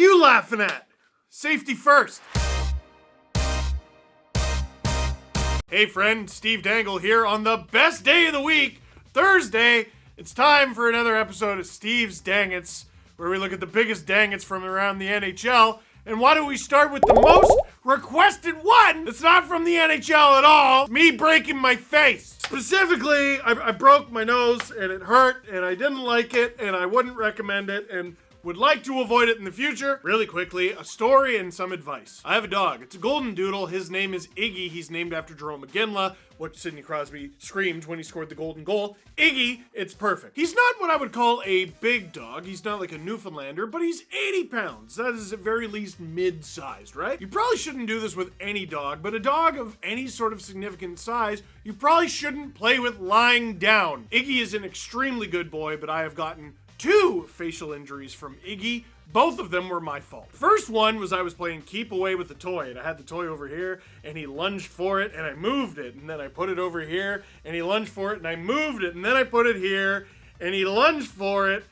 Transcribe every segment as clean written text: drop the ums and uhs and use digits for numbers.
you laughing at? Safety first. Hey friend, Steve Dangle here on the best day of the week, Thursday. It's time for another episode of Steve's Dangits, where we look at the biggest dangits from around the NHL. And why don't we start with the most requested one that's not from the NHL at all? Me breaking my face. Specifically, I broke my nose and it hurt and I didn't like it and I wouldn't recommend it and would like to avoid it in the future. Really quickly, a story and some advice. I have a dog. It's a golden doodle. His name is Iggy. He's named after Jerome McGinley, what Sidney Crosby screamed when he scored the golden goal. Iggy, it's perfect. He's not what I would call a big dog. He's not like a Newfoundlander, but he's 80 pounds. That is at very least mid-sized, right? You probably shouldn't do this with any dog, but a dog of any sort of significant size, you probably shouldn't play with lying down. Iggy is an extremely good boy, but I have gotten 2 facial injuries from Iggy. Both of them were my fault. First one was I was playing keep away with the toy, and I had the toy over here, and he lunged for it, and I moved it, and then I put it over here, and he lunged for it, and I moved it, and then I put it here, and he lunged for it,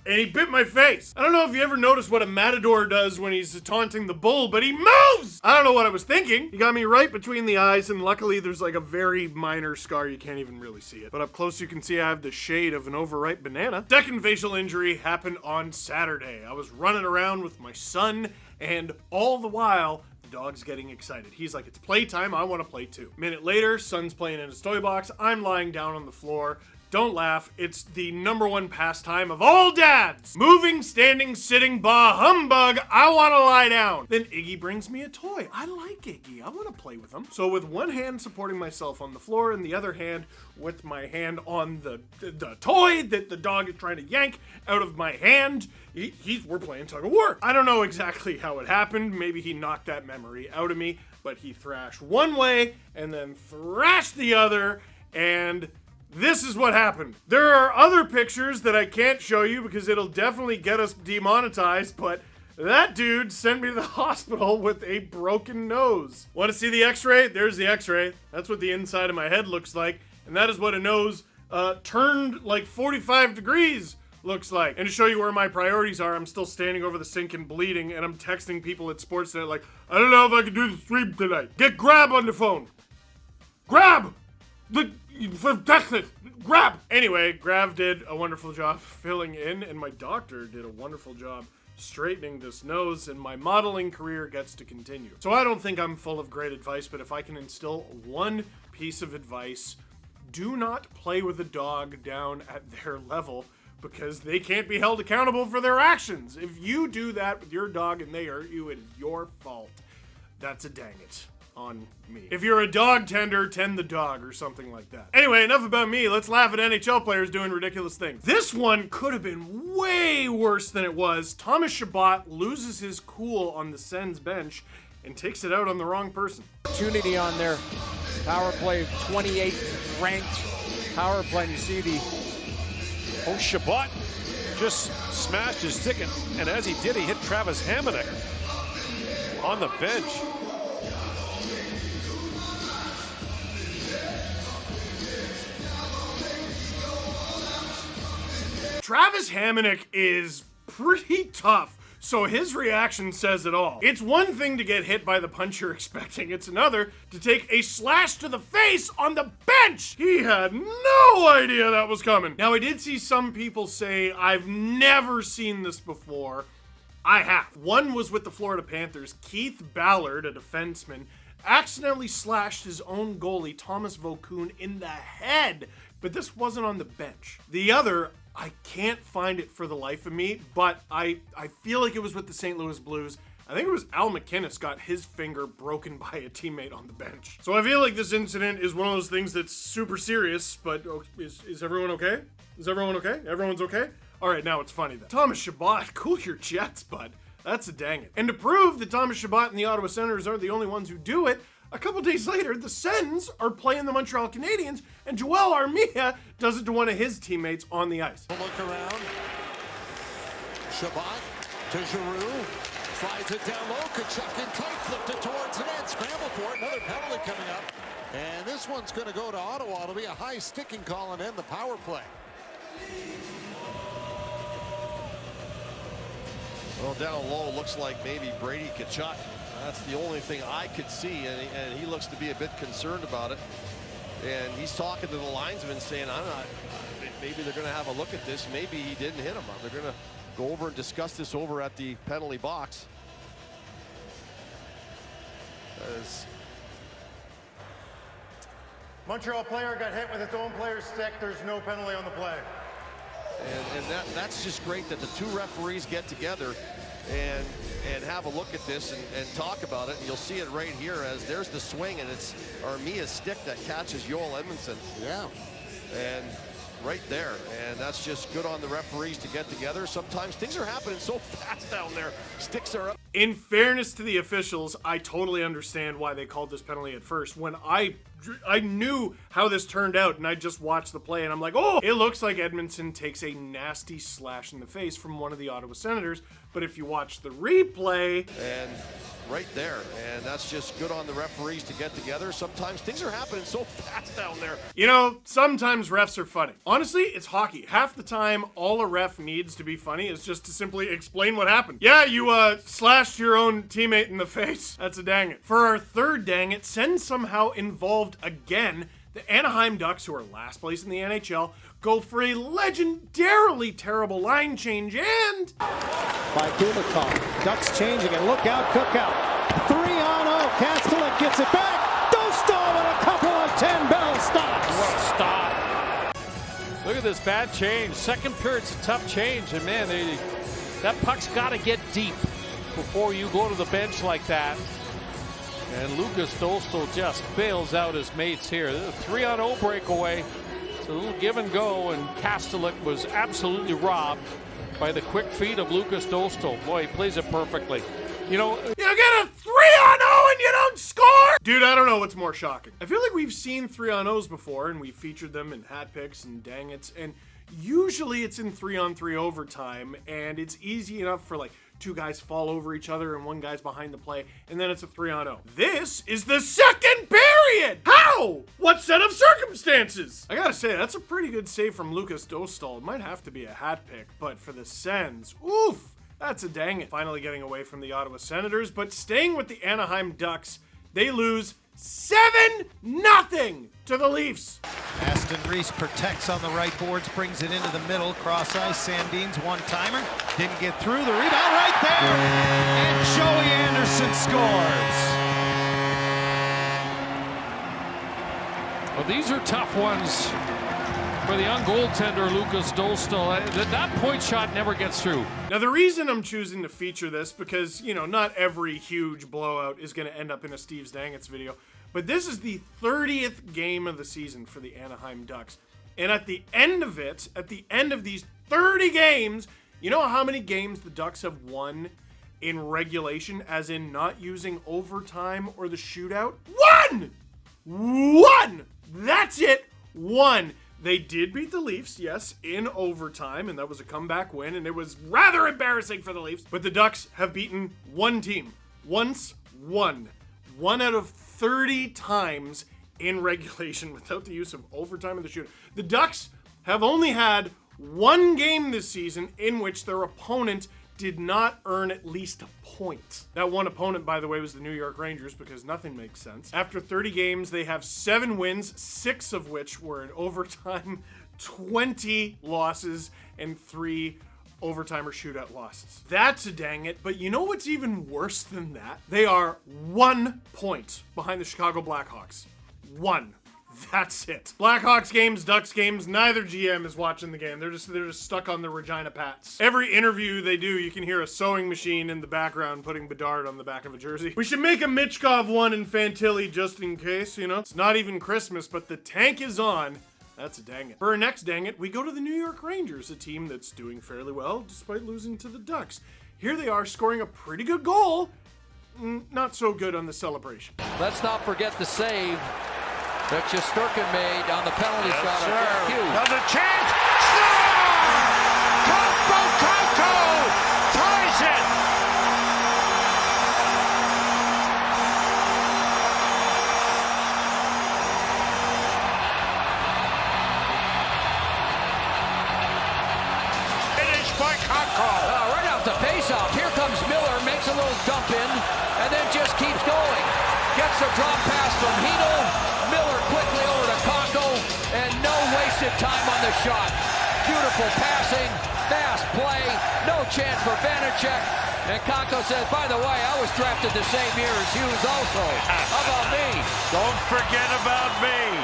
and he bit my face. I don't know if you ever noticed what a matador does when he's taunting the bull, but he moves! I don't know what I was thinking. He got me right between the eyes, and luckily there's like a very minor scar. You can't even really see it. But up close you can see I have the shade of an overripe banana. Second facial injury happened on Saturday. I was running around with my son, and all the while, the dog's getting excited. He's like, it's playtime, I want to play too. Minute later, son's playing in his toy box. I'm lying down on the floor. Don't laugh, it's the #1 pastime of all dads. Moving, standing, sitting, bah humbug, I want to lie down. Then Iggy brings me a toy. I like Iggy, I want to play with him. So with one hand supporting myself on the floor and the other hand with my hand on the toy that the dog is trying to yank out of my hand, we're playing tug of war. I don't know exactly how it happened. Maybe he knocked that memory out of me, but he thrashed one way and then thrashed the other, and this is what happened. There are other pictures that I can't show you because it'll definitely get us demonetized, but that dude sent me to the hospital with a broken nose. Want to see the x-ray? There's the x-ray. That's what the inside of my head looks like, and that is what a nose turned like 45 degrees looks like. And to show you where my priorities are, I'm still standing over the sink and bleeding, and I'm texting people at Sportsnet like, I don't know if I can do the stream tonight. Get Grab on the phone. Grab! For Texas, Grab! Anyway, Grav did a wonderful job filling in, and my doctor did a wonderful job straightening this nose, and my modeling career gets to continue. So I don't think I'm full of great advice, but if I can instill one piece of advice, do not play with a dog down at their level, because they can't be held accountable for their actions. If you do that with your dog and they hurt you, it is your fault. That's a dang it on me. If you're a dog tender, tend the dog or something like that. Anyway, enough about me. Let's laugh at NHL players doing ridiculous things. This one could have been way worse than it was. Thomas Chabot loses his cool on the Sens bench and takes it out on the wrong person. Opportunity on their power play, 28th ranked power play. And you see the Chabot just smashed his ticket, and as he did, he hit Travis Hamonic on the bench. Travis Hamonic is pretty tough, so his reaction says it all. It's one thing to get hit by the punch you're expecting, it's another to take a slash to the face on the bench! He had no idea that was coming. Now, I did see some people say, I've never seen this before. I have. One was with the Florida Panthers. Keith Ballard, a defenseman, accidentally slashed his own goalie, Thomas Vokoun, in the head, but this wasn't on the bench. The other, I can't find it for the life of me, but I feel like it was with the St. Louis Blues. I think it was Al McInnes got his finger broken by a teammate on the bench. So I feel like this incident is one of those things that's super serious, but is everyone okay? Is everyone okay? Everyone's okay? All right, now it's funny then. Thomas Chabot, cool your jets, bud. That's a dang it. And to prove that Thomas Chabot and the Ottawa Senators aren't the only ones who do it, a couple days later, the Sens are playing the Montreal Canadiens, and Joel Armia does it to one of his teammates on the ice. Look around. Chabot to Giroux. Slides it down low. Kachuk in tight. Flipped it towards the net. Scramble for it. Another penalty coming up. And this one's going to go to Ottawa. It'll be a high sticking call and end the power play. Well, down low, looks like maybe Brady Tkachuk. That's the only thing I could see, and he looks to be a bit concerned about it. And he's talking to the linesman saying, maybe they're going to have a look at this. Maybe he didn't hit him. They're going to go over and discuss this over at the penalty box. Montreal player got hit with his own player's stick. There's no penalty on the play. And that's just great that the two referees get together and have a look at this and talk about it. And you'll see it right here as there's the swing, and it's Armia's stick that catches Joel Edmondson. Yeah. And right there, and that's just good on the referees to get together. Sometimes things are happening so fast down there. Sticks are up. In fairness to the officials, I totally understand why they called this penalty at first. When I knew how this turned out, and I just watched the play, and I'm like, oh, it looks like Edmondson takes a nasty slash in the face from one of the Ottawa Senators. But if you watch the replay, and right there, and that's just good on the referees to get together. Sometimes things are happening so fast down there. you know, sometimes refs are funny. Honestly, it's hockey. Half the time, all a ref needs to be funny is just to simply explain what happened. Yeah, you slashed your own teammate in the face. That's a dang it. For our third dang it, Sen somehow involved again. The Anaheim Ducks, who are last place in the NHL, go for a legendarily terrible line change, and by Kulikov. Ducks changing, and look out, Cookout. 3-on-0. Kastelik gets it back. Dostal with a couple of 10-bell stops. What a stop. Look at this bad change. Second period's a tough change, and man, that puck's got to get deep before you go to the bench like that. And Lucas Dostal just bails out his mates here. 3-on-0 breakaway. It's a little give and go, and Kastelik was absolutely robbed by the quick feet of Lucas Dostal. Boy, he plays it perfectly. You know, you get a 3-on-0 and you don't score? Dude, I don't know what's more shocking. I feel like we've seen 3-on-0s before, and we've featured them in hat picks and dang it's, and usually it's in 3-on-3 overtime, and it's easy enough for like two guys fall over each other and one guy's behind the play, and then it's a 3-on-0. This is the second period! How? What set of circumstances? I gotta say, that's a pretty good save from Lucas Dostal. It might have to be a hat pick, but for the Sens, oof, that's a dang it. Finally getting away from the Ottawa Senators, but staying with the Anaheim Ducks, they lose 7-0 to the Leafs. Aston Reese protects on the right boards, brings it into the middle, cross ice. Sandin's one-timer, didn't get through, the rebound right there, and Joey Anderson scores. well, these are tough ones for the young goaltender Lucas Dostal. That point shot never gets through. Now, the reason I'm choosing to feature this, because, you know, not every huge blowout is going to end up in a Steve's Dangits video, but this is the 30th game of the season for the Anaheim Ducks. And at the end of it, at the end of these 30 games, you know how many games the Ducks have won in regulation, as in not using overtime or the shootout? One! That's it. One. They did beat the Leafs, yes, in overtime, and that was a comeback win, and it was rather embarrassing for the Leafs. But the Ducks have beaten one team. Once, one. 1 out of 30 times in regulation without the use of overtime and the shootout. The Ducks have only had one game this season in which their opponent did not earn at least a point. That one opponent, by the way, was the New York Rangers, because nothing makes sense. After 30 games, they have 7 wins, 6 of which were in overtime, 20 losses, and 3 overtime or shootout losses. That's a dang it, but you know what's even worse than that? They are 1 point behind the Chicago Blackhawks. 1. That's it. Blackhawks games, Ducks games, neither GM is watching the game. They're just stuck on the Regina Pats. Every interview they do, you can hear a sewing machine in the background putting Bedard on the back of a jersey. We should make a Mitchkov one in Fantilli just in case, you know? It's not even Christmas, but the tank is on. That's a dang it. For our next dang it, we go to the New York Rangers, a team that's doing fairly well despite losing to the Ducks. Here they are scoring a pretty good goal. Not so good on the celebration. Let's not forget the save that Shesterkin made on the penalty shot of Jack Hughes. Another chance. Kako ties it. Finished by Kako. Right off the faceoff. Here dump in, and then just keeps going. Gets a drop pass from Hito. Miller quickly over to Kakko, and no wasted time on the shot. Beautiful passing, fast play, no chance for Vanacek. And Kakko says, by the way, I was drafted the same year as Hughes also. How about me? Don't forget about me.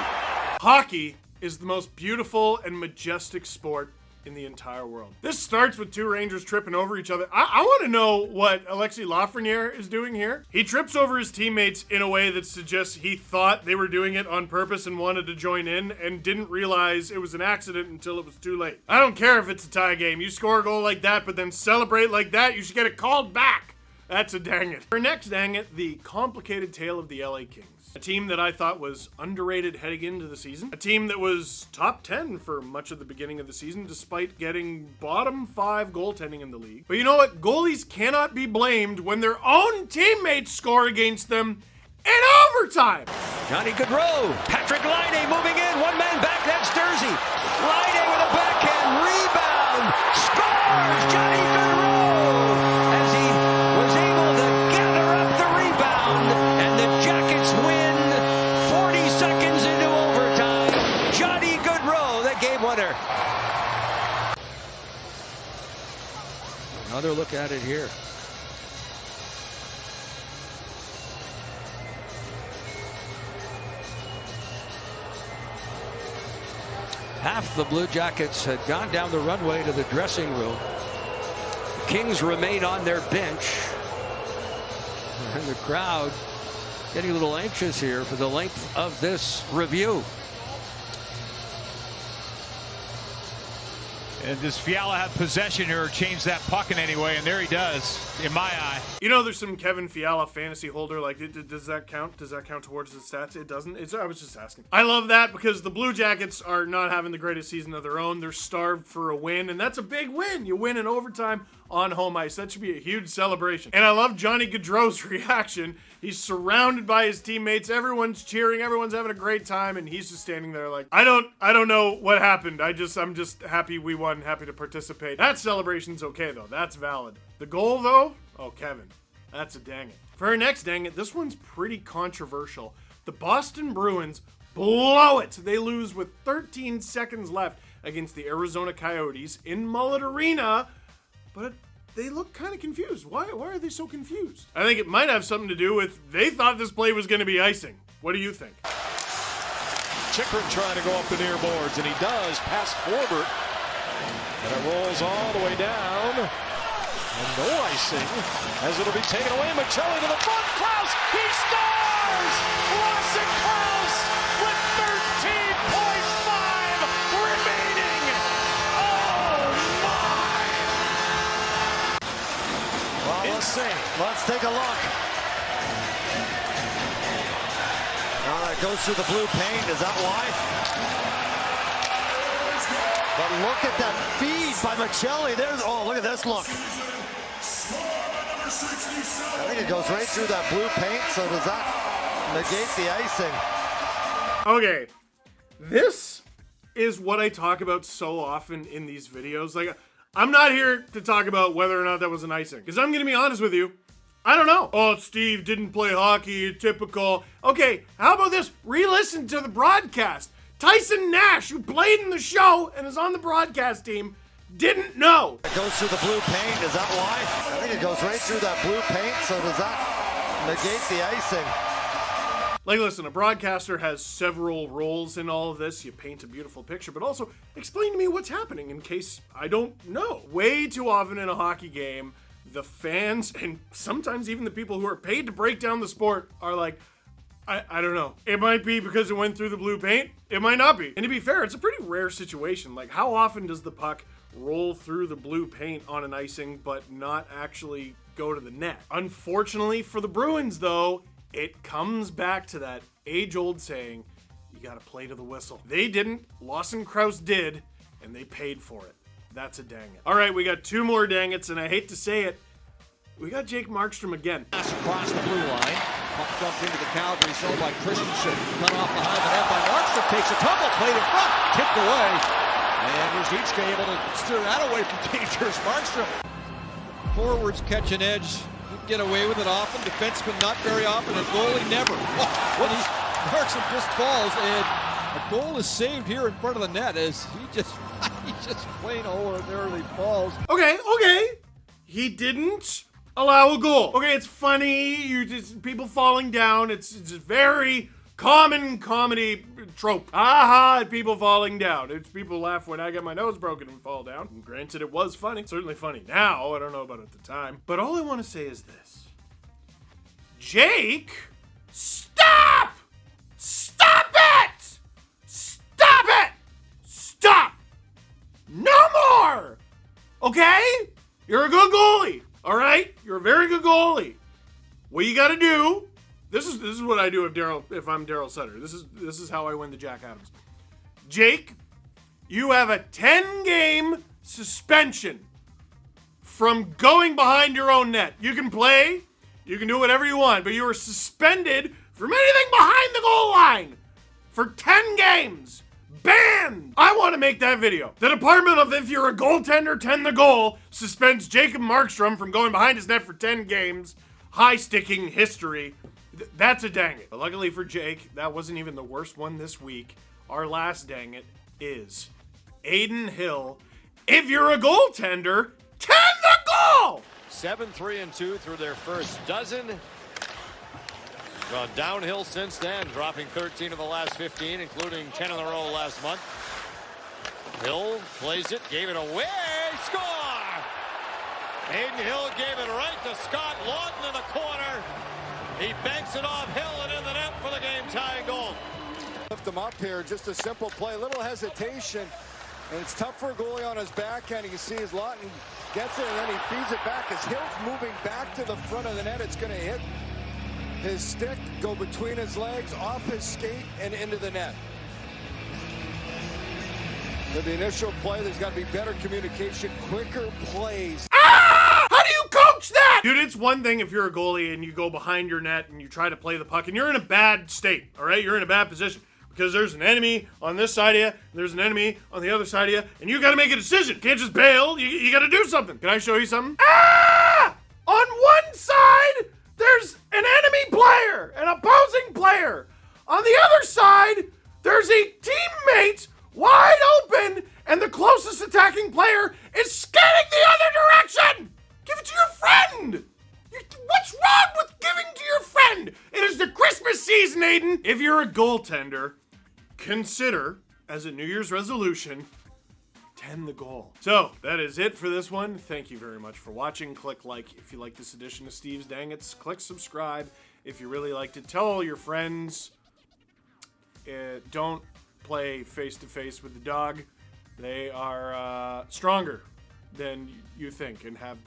Hockey is the most beautiful and majestic sport in the entire world. This starts with two Rangers tripping over each other. I want to know what Alexis Lafreniere is doing here. He trips over his teammates in a way that suggests he thought they were doing it on purpose and wanted to join in and didn't realize it was an accident until it was too late. I don't care if it's a tie game. You score a goal like that, but then celebrate like that, you should get it called back. That's a dang it. For next dang it, the complicated tale of the LA Kings. A team that I thought was underrated heading into the season. A team that was top 10 for much of the beginning of the season, despite getting bottom 5 goaltending in the league. But you know what? Goalies cannot be blamed when their own teammates score against them in overtime. Johnny Gaudreau, Patrick Laine moving in, one man back, that's Dursey. Laine with a backhand rebound, scores! Johnny Gaudreau, as he was able to gather up the rebound, and the Jackets win 40 seconds into overtime. Johnny Gaudreau, the game winner. Another look at it here. Half the Blue Jackets had gone down the runway to the dressing room. The Kings remain on their bench. And the crowd getting a little anxious here for the length of this review. And does Fiala have possession or change that puck in any way? And there he does, in my eye. You know, there's some Kevin Fiala fantasy holder. Like, does that count? Does that count towards the stats? It doesn't. I was just asking. I love that because the Blue Jackets are not having the greatest season of their own. They're starved for a win, and that's a big win. You win in overtime on home ice. That should be a huge celebration. And I love Johnny Gaudreau's reaction. He's surrounded by his teammates. Everyone's cheering. Everyone's having a great time, and he's just standing there like, I don't know what happened. I'm just happy we won. Happy to participate. That celebration's okay though. That's valid. The goal though, oh Kevin, that's a dang it. For our next dang it, this one's pretty controversial. The Boston Bruins blow it. They lose with 13 seconds left against the Arizona Coyotes in Mullet Arena, but they look kind of confused. Why are they so confused? I think it might have something to do with they thought this play was going to be icing. What do you think? Chikrin trying to go up the near boards, and he does pass Forbert. And it rolls all the way down. And no icing as it'll be taken away. Michelli to the front. Klaus, he scores! Lawson Klaus with 13.5 remaining. Oh my! Well, insane. Let's take a look. Now that goes through the blue paint. Is that why? But look at that feed by Michelli. Oh, look at this look. I think it goes right through that blue paint, so does that negate the icing? Okay, this is what I talk about so often in these videos. Like, I'm not here to talk about whether or not that was an icing, because I'm going to be honest with you. I don't know. Oh, Steve didn't play hockey, typical. Okay, how about this? Re-listen to the broadcast. Tyson Nash, who played in the show and is on the broadcast team, didn't know. It goes through the blue paint. Is that why? I think it goes right through that blue paint, so does that negate the icing? Like, listen, a broadcaster has several roles in all of this. You paint a beautiful picture, but also explain to me what's happening in case I don't know. Way too often in a hockey game, the fans and sometimes even the people who are paid to break down the sport are like, I don't know. It might be because it went through the blue paint. It might not be. And to be fair, it's a pretty rare situation. Like, how often does the puck roll through the blue paint on an icing but not actually go to the net? Unfortunately for the Bruins, though, it comes back to that age-old saying, you gotta play to the whistle. They didn't. Lawson Krause did, and they paid for it. That's a dang it. All right, we got two more dang it's, and I hate to say it, we got Jake Markstrom again. Pass across the blue line. Puck dumped into the Calgary zone by Christensen. Cut off behind the net by Markstrom. Takes a tumble. Played in front. Tipped away. And Ruzicka able to steer that away from dangerous Markstrom. Forwards catch an edge. get away with it often. Defenseman not very often, and goalie never. Markstrom just falls, and a goal is saved here in front of the net as he just plain ordinarily falls. Okay. He didn't allow a goal. Okay, it's funny. People falling down. It's a very common comedy trope. Aha, people falling down. It's people laugh when I get my nose broken and fall down. And granted, it was funny. Certainly funny now. I don't know about it at the time. But all I want to say is this. Jake, stop! Stop it! Stop it! Stop! No more! Okay? You're a good goalie. All right? You're a very good goalie. What you got to do... This is what I do if I'm Daryl Sutter. This is how I win the Jack Adams. Jake, you have a 10-game suspension from going behind your own net. You can play, you can do whatever you want, but you are suspended from anything behind the goal line for 10 games. Banned! I want to make that video. The Department of If You're a Goaltender, 10 the Goal suspends Jacob Markstrom from going behind his net for 10 games. High-sticking history. That's a dang it. But luckily for Jake, that wasn't even the worst one this week. Our last dang it is Aiden Hill. If you're a goaltender, 10 the goal! 7-3-2 through their first dozen. Gone downhill since then, dropping 13 of the last 15, including 10 in a row last month. Hill plays it, gave it away, score! Aiden Hill gave it right to Scott Lawton in the corner. He banks it off Hill and in the net for the game-tying goal. Lift him up here, just a simple play, little hesitation, and it's tough for a goalie on his backhand. You can see as Lawton gets it and then he feeds it back. As Hill's moving back to the front of the net, it's going to hit his stick, go between his legs, off his skate, and into the net. With the initial play, there's got to be better communication, quicker plays. How do you coach that? Dude, it's one thing if you're a goalie and you go behind your net and you try to play the puck and you're in a bad state, all right? You're in a bad position because there's an enemy on this side of you and there's an enemy on the other side of you and you got to make a decision. You can't just bail. You got to do something. Can I show you something? On one side, there's an enemy player, an opposing player. On the other side, there's a teammate wide open, and the closest attacking player is skating the other direction! Give it to your friend! What's wrong with giving to your friend? It is the Christmas season, Aiden! If you're a goaltender, consider, as a New Year's resolution, 10 the goal. So, that is it for this one. Thank you very much for watching. Click like if you like this edition of Steve's Dang It's. Click subscribe if you really liked it. Tell all your friends. Don't play face-to-face with the dog. They are stronger than you think and have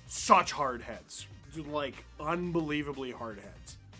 such hard heads. Like, unbelievably hard heads.